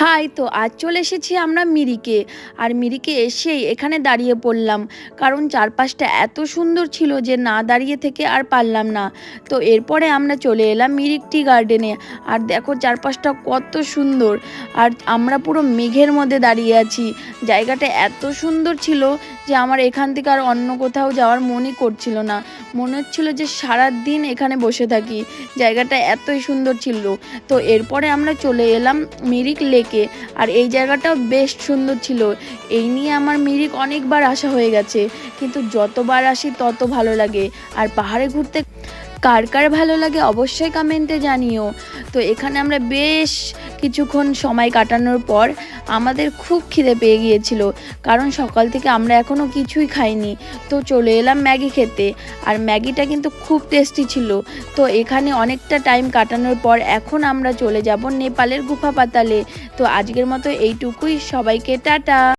High, তো আজ চলে এসেছি আমরা মিরিকে। আর মিরিকে এসেই এখানে দাঁড়িয়ে পড়লাম, কারণ চারপাশটা এত সুন্দর ছিল যে না দাঁড়িয়ে থেকে আর পারলাম না। তো এরপরে আমরা চলে এলাম মিরিক টি গার্ডেনে। আর দেখো চারপাশটা কত সুন্দর। আর আমরা পুরো মেঘের মধ্যে দাঁড়িয়ে আছি। জায়গাটা এত সুন্দর ছিল যে আমার এখান থেকে আর অন্য কোথাও যাওয়ার মনই করছিল না। মনে হচ্ছিল যে সারা দিন এখানে বসে থাকি, জায়গাটা এতই সুন্দর ছিল। তো এরপরে আমরা চলে এলাম মিরিক লেকে। আর এই জায়গাটাও বেশ সুন্দর ছিল। এই নিয়ে আমার মিরিক অনেকবার আসা হয়ে গেছে, কিন্তু যতবার আসি তত ভালো লাগে। আর পাহাড়ে ঘুরতে কার কার ভালো লাগে অবশ্যই কমেন্টে জানিও। তো এখানে আমরা বেশ কিছুক্ষণ সময় কাটানোর পর আমাদের খুব খিদে পেয়ে গিয়েছিল, কারণ সকাল থেকে আমরা এখনও কিছুই খাইনি। তো চলে এলাম ম্যাগি খেতে। আর ম্যাগিটা কিন্তু খুব টেস্টি ছিল। তো এখানে অনেকটা টাইম কাটানোর পর এখন আমরা চলে যাব নেপালের গুফা পাতালে। তো আজকের মতো এইটুকুই, সবাইকে টাটা।